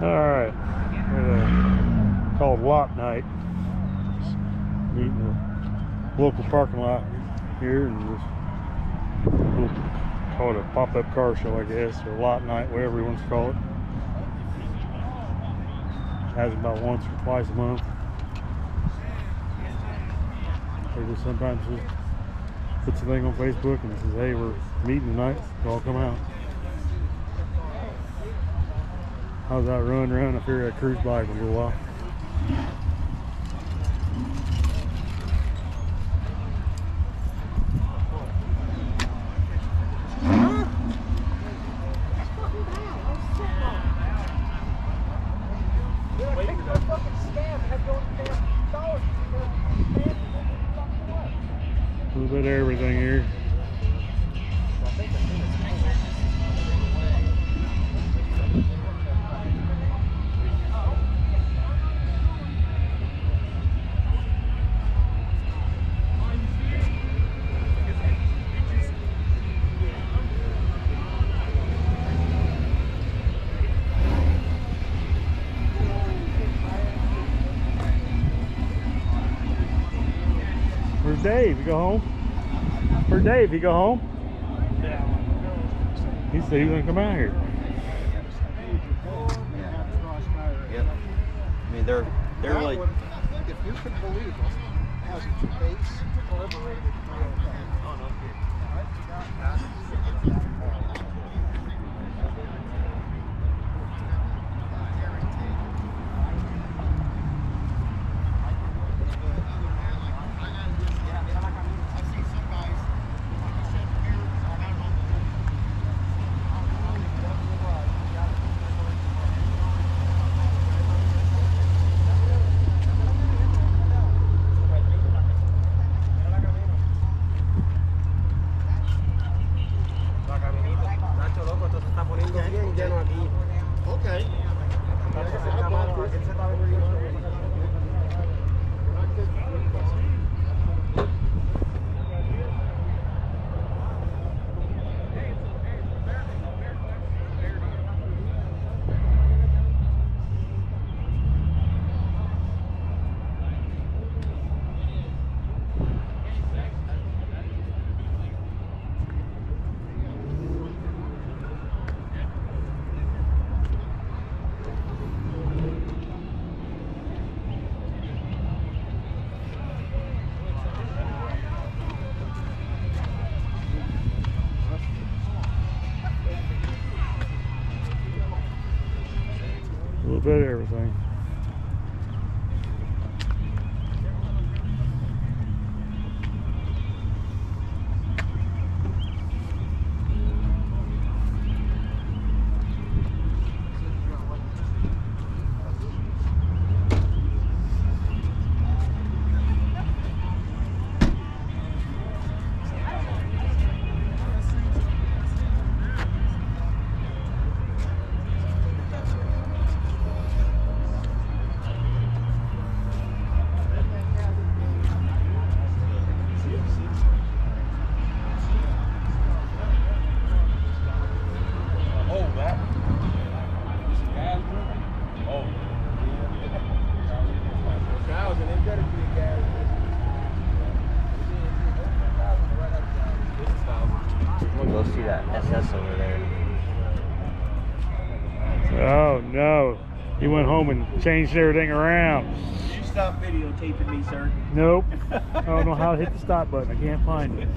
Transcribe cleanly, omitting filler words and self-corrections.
Alright, called Lot Night. Just meeting the local parking lot here, and just we'll call it a pop-up car show, I guess, or Lot Night, whatever you want to call it. Has about once or twice a month. They just sometimes just puts a thing on Facebook and says, hey, we're meeting tonight, y'all come out. How's that run around? I figure that cruise by for a little while. A little bit of everything here. Where's Dave? You go home? Where's Dave? He go home? Yeah. He said he was gonna come out here. Yep. I mean, they're like. If you can believe it, has a base collaborated. Okay. A little bit of everything. Go see that SS over there. Oh no. He went home and changed everything around. You stop videotaping me, sir. Nope. I don't know how to hit the stop button. I can't find it.